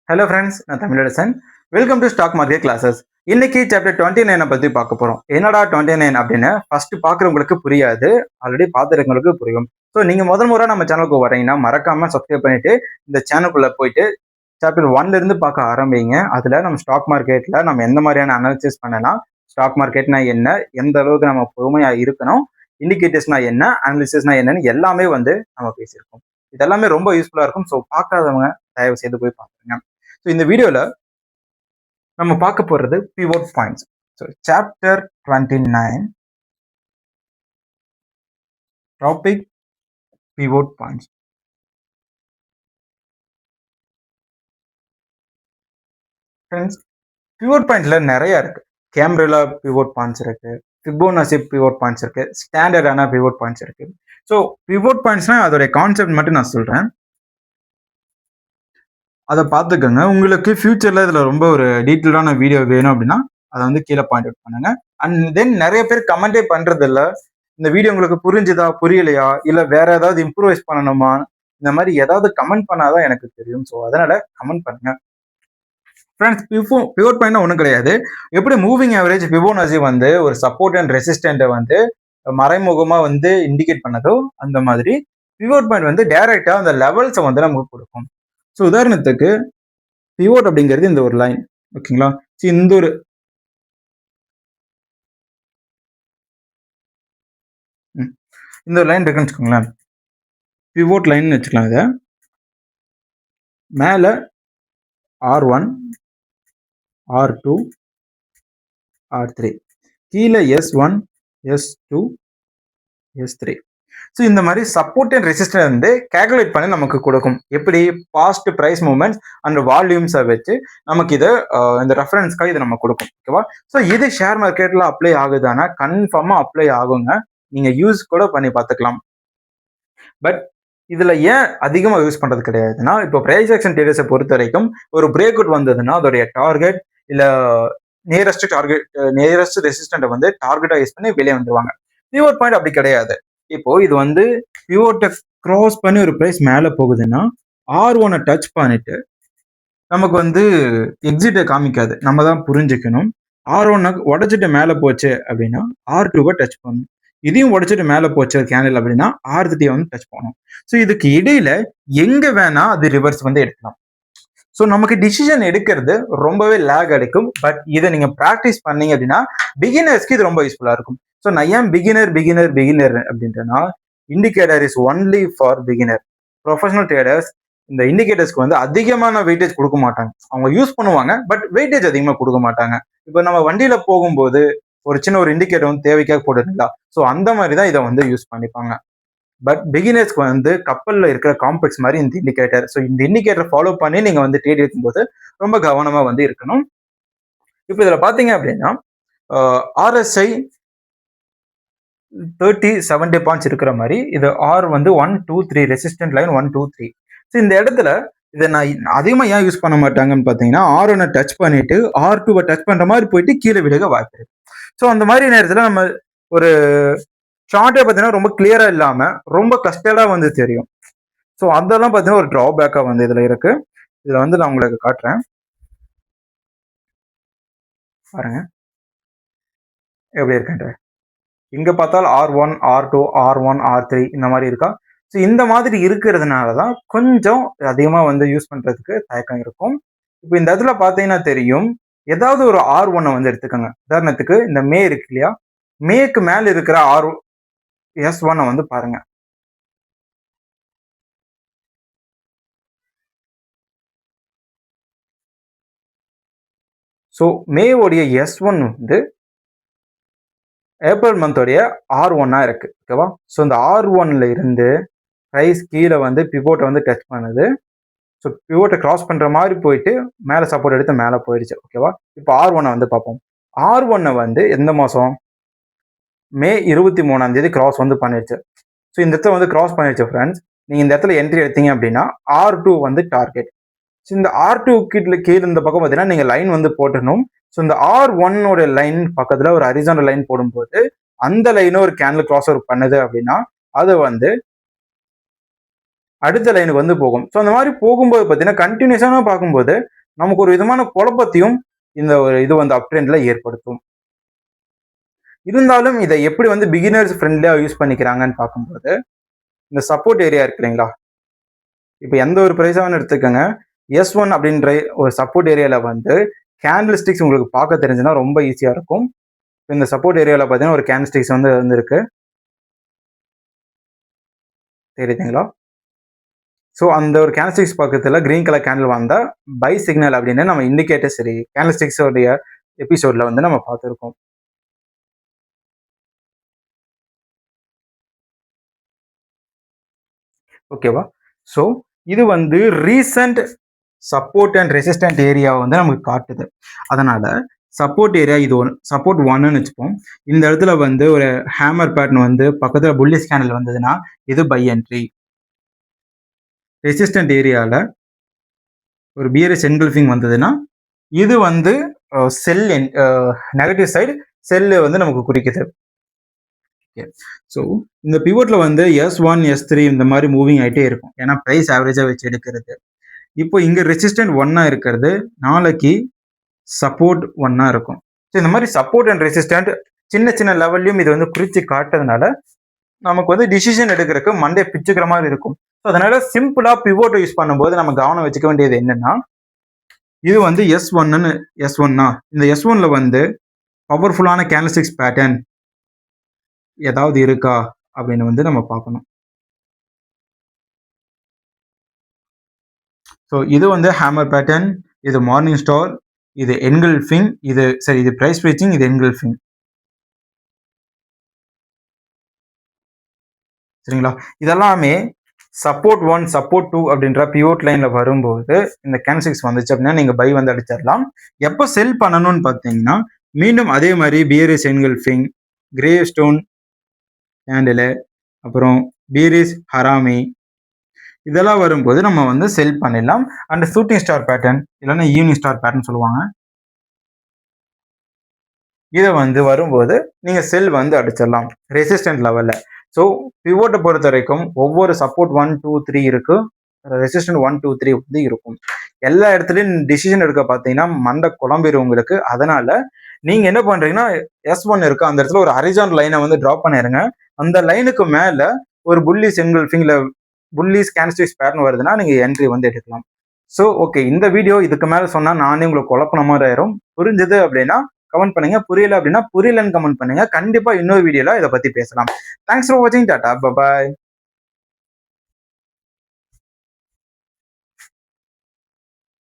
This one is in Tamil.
ஹலோ ஃப்ரெண்ட்ஸ், நான் Tamilarasan. Welcome to stock market classes. இன்னைக்கு சாப்டர் 29 பற்றி பார்க்க போகிறோம். என்னடா 29 அப்படின்னு ஃபர்ஸ்ட் பார்க்குறவங்களுக்கு புரியாது, ஆல்ரெடி பார்த்துருக்கவங்களுக்கு புரியும். ஸோ நீங்கள் முதல் முறை நம்ம சேனலுக்கு வரீங்கன்னா மறக்காம சப்ஸ்கிரைப் பண்ணிட்டு இந்த சேனலுக்குள்ள போயிட்டு சாப்டர் 1ல இருந்து பார்க்க ஆரம்பிங்க. அதில் நம்ம ஸ்டாக் மார்க்கெட்டில் நம்ம எந்த மாதிரியான அனாலிசிஸ் பண்ணலாம், ஸ்டாக் மார்க்கெட்னா என்ன, எந்த அளவுக்கு நம்ம பொறுமையாக இருக்கணும், இண்டிகேட்டர்ஸ்னா என்ன, அனாலிசிஸ்னா என்னன்னு எல்லாமே நம்ம பேசியிருக்கோம். இதெல்லாமே ரொம்ப யூஸ்ஃபுல்லாக இருக்கும். ஸோ பார்க்காதவங்க தயவு செய்து போய் பார்த்துருங்க. ஸோ இந்த வீடியோவில் நம்ம பார்க்க போகிறது pivot points. So chapter 29 topic pivot points. Friends, pivot பாயிண்ட்ல நிறைய இருக்கு. கேம்ப்ரெலா பிவோட் பாயிண்ட்ஸ் இருக்கு, ஃபிபோனசி பிவோட் பாயிண்ட்ஸ் இருக்கு, ஸ்டாண்டர்டான பிவோட் பாயிண்ட்ஸ் இருக்கு. ஸோ பிவோட் பாயிண்ட்ஸ்னா அதோடைய கான்செப்ட் மட்டும் நான் சொல்றேன், அதை பார்த்துக்கோங்க. உங்களுக்கு ஃபியூச்சர்ல இதுல ரொம்ப ஒரு டீட்டெயிலான வீடியோ வேணும் அப்படின்னா அதை கீழே பாயிண்ட் அவுட் பண்ணுங்க. அண்ட் தென் நிறைய பேர் கமெண்டே பண்றது இல்லை, இந்த வீடியோ உங்களுக்கு புரிஞ்சுதா புரியலையா, இல்ல வேற ஏதாவது இம்ப்ரூவைஸ் பண்ணணுமா, இந்த மாதிரி ஏதாவது கமெண்ட் பண்ணாதான் எனக்கு தெரியும். ஸோ அதனால கமெண்ட் பண்ணுங்க. ஃப்ரெண்ட்ஸ், பிவோட் பாயிண்ட் ஒன்றும் கிடையாது. எப்படி மூவிங் ஆவரேஜ் ஃபிபோனசி ஒரு சப்போர்ட் அண்ட் ரெசிஸ்டன்ட்டை மறைமுகமா இண்டிகேட் பண்ணதோ, அந்த மாதிரி பிவோட் பாயிண்ட் டைரக்டா அந்த லெவல்ஸை நமக்கு கொடுக்கும். ஸோ உதாரணத்துக்கு பிவோட் அப்படிங்கிறது இந்த ஒரு லைன், ஓகேங்களா? இந்த ஒரு லைன் இருக்குன்னு வச்சுக்கோங்களேன், பிவோட் லைன் வச்சுக்கலாம். இதை மேல R1, R2, R3, கீழே S1, S2, S3. ஸோ இந்த மாதிரி சப்போர்ட் அண்ட் ரெசிஸ்டன்ஸ் கேல்குலேட் பண்ணி நமக்கு கொடுக்கும். எப்படி பாஸ்ட் ப்ரைஸ் மூவ்மெண்ட்ஸ் அண்ட் வால்யூம்ஸை வச்சு நமக்கு இதை இந்த ரெஃபரன்ஸ்க்காக இதை நம்ம கொடுக்கும். ஓகேவா? ஸோ இது ஷேர் மார்க்கெட்டில் அப்ளை ஆகுதானா? கன்ஃபார்மாக அப்ளை ஆகுங்க. நீங்கள் யூஸ் கூட பண்ணி பார்த்துக்கலாம். பட் இதில் ஏன் அதிகமாக யூஸ் பண்ணுறது கிடையாதுன்னா, இப்போ ப்ரைஸ் ஆக்ஷன் ட்ரேடர்ஸை பொறுத்த வரைக்கும் ஒரு பிரேக் அவுட் வந்ததுன்னா அதோடைய டார்கெட் இல்லை நியரஸ்ட் ரெசிஸ்டண்ட்டை டார்கெட்டாக யூஸ் பண்ணி வெளியே வந்துருவாங்க. பிவோட் பாயிண்ட் அப்படி கிடையாது. இப்போ இது பிவோட்டை கிராஸ் பண்ணி ஒரு பிரைஸ் மேலே போகுதுன்னா R1 டச் பண்ணிட்டு நமக்கு எக்ஸிட்டை காமிக்காது, நம்ம தான் புரிஞ்சுக்கணும். R1 உடச்சிட்டு மேலே போச்சு அப்படின்னா R2 டச் பண்ணணும். இதையும் உடச்சிட்டு மேலே போச்சு கேண்டில் அப்படின்னா R3 டச் பண்ணணும். ஸோ இதுக்கு இடையில எங்க வேணா அது ரிவர்ஸ் எடுக்கலாம். ஸோ நமக்கு டிசிஷன் எடுக்கிறது ரொம்பவே லேக் அடிக்கும். பட் இதை நீங்க ப்ராக்டிஸ் பண்ணீங்க அப்படின்னா பிகினர்ஸ்க்கு இது ரொம்ப யூஸ்ஃபுல்லா இருக்கும். ஸோ நான் ஏன் பிகினர் அப்படின்றனா, indicator is only for beginner. Professional traders இந்த இண்டிகேட்டர்ஸ்க்கு அதிகமான வெயிட்டேஜ் கொடுக்க மாட்டாங்க. அவங்க யூஸ் பண்ணுவாங்க, பட் வெயிட்டேஜ் அதிகமாக கொடுக்க மாட்டாங்க. இப்போ நம்ம வண்டியில போகும்போது ஒரு சின்ன ஒரு இண்டிகேட்டர் தேவைக்காக போடுறீங்களா, ஸோ அந்த மாதிரி தான் இதை யூஸ் பண்ணிப்பாங்க. பட் பிகினர்ஸ்க்கு கப்பல்ல இருக்கிற காம்ப்ளெக்ஸ் மாதிரி இந்த இண்டிகேட்டர். ஸோ இந்த இண்டிகேட்டர் ஃபாலோ பண்ணி நீங்க ட்ரேட் எடுக்கும்போது ரொம்ப கவனமா இருக்கணும். இப்போ இதுல பாத்தீங்க அப்படின்னா RSI 30-70 பாயிண்ட்ஸ் இருக்கிற மாதிரி இது R 1, 2, 3 ரெசிஸ்டன்ட் லைன் 1, 2, 3. ஸோ இந்த இடத்துல இதை நான் அதிகமாக ஏன் யூஸ் பண்ண மாட்டாங்கன்னு பார்த்தீங்கன்னா, R1 டச் பண்ணிட்டு R2 டச் பண்ற மாதிரி போயிட்டு கீழே விழுக வாய்ப்பு இருக்கு. ஸோ அந்த மாதிரி நேரத்தில் நம்ம ஒரு ஷார்ட்டே பார்த்தீங்கன்னா ரொம்ப கிளியரா இல்லாம ரொம்ப கஸ்டர்டா தெரியும். ஸோ அதெல்லாம் பார்த்தீங்கன்னா ஒரு டிராபேக்கா இதுல இருக்கு. இதுல நான் உங்களுக்கு காட்டுறேன் பாருங்க எப்படி இருக்குன்ற. இங்க பார்த்தால் R1, R2, R1, R3 இந்த மாதிரி இருக்கா. ஸோ இந்த மாதிரி இருக்கிறதுனால தான் கொஞ்சம் அதிகமாக யூஸ் பண்றதுக்கு தயக்கம் இருக்கும். இப்போ இந்த இடத்துல பார்த்தீங்கன்னா தெரியும், ஏதாவது ஒரு R1 எடுத்துக்கோங்க. உதாரணத்துக்கு இந்த மே இருக்கு இல்லையா, மேக்கு மேல இருக்கிற S1 பாருங்க. ஸோ மேவோடைய S1 ஏப்ரல் மந்தோடைய R1 இருக்கு. ஓகேவா? ஸோ இந்த R1ல இருந்து ப்ரைஸ் கீழே பிவோட்டை டச் பண்ணுது. ஸோ பிவோட்டை கிராஸ் பண்ற மாதிரி போயிட்டு மேலே சப்போர்ட் எடுத்து மேலே போயிடுச்சு. ஓகேவா? இப்போ R1 பார்ப்போம். R1 எந்த மாதம்? மே 23 கிராஸ் பண்ணிடுச்சு. ஸோ இந்த இடத்துல கிராஸ் பண்ணிடுச்சு ஃப்ரெண்ட்ஸ். நீங்கள் இந்த இடத்துல என்ட்ரி எடுத்தீங்க அப்படின்னா R2 டார்கெட். ஸோ இந்த R2 கீழே இந்த பக்கம் பார்த்தீங்கன்னா நீங்கள் லைன் போட்டணும். ஸோ இந்த R1 லைன் பக்கத்தில் ஒரு ஹரிசாண்டல் லைன் போடும்போது அந்த லைனும் ஒரு கேண்டில் கிராஸ் ஓவர் பண்ணுது அப்படின்னா அது அடுத்த லைனுக்கு வந்து போகும். ஸோ அந்த மாதிரி போகும்போது பார்த்தீங்கன்னா கண்டினியூஸாக பார்க்கும்போது நமக்கு ஒரு விதமான குழப்பத்தையும் இந்த ஒரு இது வந்து அப் ட்ரெண்ட்ல ஏற்படுத்தும். இருந்தாலும் இதை எப்படி வந்து பிகினர்ஸ் ஃப்ரெண்ட்லியா யூஸ் பண்ணிக்கிறாங்கன்னு பார்க்கும்போது இந்த சப்போர்ட் ஏரியா இருக்கு இல்லைங்களா, இப்போ எந்த ஒரு ப்ரைஸாக எடுத்துக்கோங்க, S1 அப்படின்ற ஒரு சப்போர்ட் ஏரியால வந்து கேண்டில் ஸ்டிக்ஸ் உங்களுக்கு பார்க்க தெரிஞ்சுன்னா ரொம்ப ஈஸியா இருக்கும். இந்த சப்போர்ட் ஏரியாவில் பார்த்தீங்கன்னா ஒரு கேண்டில் ஸ்டிக்ஸ் வந்து இருக்கு, தெரியுதுங்களா? ஸோ அந்த ஒரு கேண்டில் ஸ்டிக்ஸ் பக்கத்தில் கிரீன் கலர் கேண்டில் வந்தா பை சிக்னல் அப்படின்னு நம்ம இண்டிகேட்டர் சரி கேண்டில் ஸ்டிக்ஸோடைய எபிசோட்ல வந்து நம்ம பார்த்துருக்கோம். ஓகேவா? ஸோ இது வந்து ரீசன்ட் சப்போர்ட் அண்ட் ரெசிஸ்டன்ட் ஏரியாவை வந்து நமக்கு காட்டுது. அதனால சப்போர்ட் ஏரியா இது சப்போர்ட் ஒன்னு வச்சுப்போம். இந்த இடத்துல வந்து ஒரு ஹேமர் பேட்டர்ன் வந்து பக்கத்தில் புல்லிஷ் கேண்டில் வந்ததுன்னா இது பை என்ட்ரி. ரெசிஸ்டன்ட் ஏரியாவில் ஒரு பியரிஷ் என்கல்ஃபிங் வந்ததுன்னா இது வந்து செல் நெகட்டிவ் சைடு செல்லு வந்து நமக்கு குறிக்குது. ஸோ இந்த பிவோட்ல வந்து S1 S3 இந்த மாதிரி மூவிங் ஆகிட்டே இருக்கும், ஏன்னா ப்ரைஸ் ஆவரேஜாக வச்சு எடுக்கிறது. இப்போ இங்கே ரெசிஸ்டன்ட் ஒன்னா இருக்கிறது நாளைக்கு சப்போர்ட் ஒன்னா இருக்கும். ஸோ இந்த மாதிரி சப்போர்ட் அண்ட் ரெசிஸ்டன்ட் சின்ன சின்ன லெவல்லையும் இது வந்து குறித்து காட்டுறதுனால நமக்கு வந்து டிசிஷன் எடுக்கிறதுக்கு மண்டே பிச்சுக்கிற மாதிரி இருக்கும். ஸோ அதனால சிம்பிளா பிவோட்டை யூஸ் பண்ணும்போது நம்ம கவனம் வச்சுக்க வேண்டியது என்னன்னா, இது வந்து S1னா இந்த S1ல வந்து பவர்ஃபுல்லான கேண்டில்ஸ்டிக்ஸ் பேட்டர்ன் ஏதாவது இருக்கா அப்படின்னு வந்து நம்ம பார்க்கணும். ஸோ இது வந்து ஹேமர் பேட்டர்ன், இது மார்னிங் ஸ்டார், இது என்கல்ஃபிங், இது சரி இது பிரைஸ் ரீச்சிங், இது என்கல்ஃபிங். சரிங்களா? இதெல்லாமே சப்போர்ட் 1 சப்போர்ட் 2 அப்படின்ற பிவோட் லைன்ல வரும்போது இந்த கேண்டில்ஸ்டிக்ஸ் வந்துச்சு அப்படின்னா நீங்க பை வந்து அடிச்சிடலாம். எப்போ செல் பண்ணணும்னு பார்த்தீங்கன்னா மீண்டும் அதே மாதிரி bearish engulfing, grey stone candle, அப்புறம் பீரிஸ் ஹராமி இதெல்லாம் வரும்போது நம்ம வந்து செல் பண்ணிடலாம். அண்ட் ஷூட்டிங் ஸ்டார் பேட்டர்ன் இல்லைன்னா ஈவினிங் ஸ்டார் பேட்டர்ன் சொல்லுவாங்க, இதை வந்து வரும்போது நீங்க செல் வந்து அடிச்சிடலாம் ரெசிஸ்டன்ட் லெவல்ல. ஸோ பிவோட்டை பொறுத்த வரைக்கும் ஒவ்வொரு சப்போர்ட் 1 2 3 இருக்கு, ரெசிஸ்டன்ட் 1 2 3 வந்து இருக்கும். எல்லா இடத்துலையும் டிசிஷன் எடுக்க பார்த்தீங்கன்னா மண்டை குழம்பிடும் உங்களுக்கு. அதனால நீங்க என்ன பண்றீங்கன்னா S1 இருக்கு அந்த இடத்துல ஒரு ஹரிசான் லைனை வந்து டிராப் பண்ணிருங்க. அந்த லைனுக்கு மேல ஒரு புல்லிஸ் என்கல்ஃபிங் இல்ல புல்லிஸ் கேண்டில்ஸ்டிக்ஸ் பேட்டர்ன் வருதுன்னா நீங்க என்ட்ரி வந்து எடுக்கலாம். ஸோ ஓகே, இந்த வீடியோ இதுக்கு மேல சொன்னா நானே உங்களுக்கு குழப்பின மாதிரி ஆயிரும். புரிஞ்சது அப்படின்னா கமெண்ட் பண்ணுங்க, புரியல அப்படின்னா புரியலன்னு கமெண்ட் பண்ணுங்க. கண்டிப்பா இன்னொரு வீடியோல இதை பத்தி பேசலாம். தேங்க்ஸ் ஃபார் வாட்சிங். Tata, bye bye.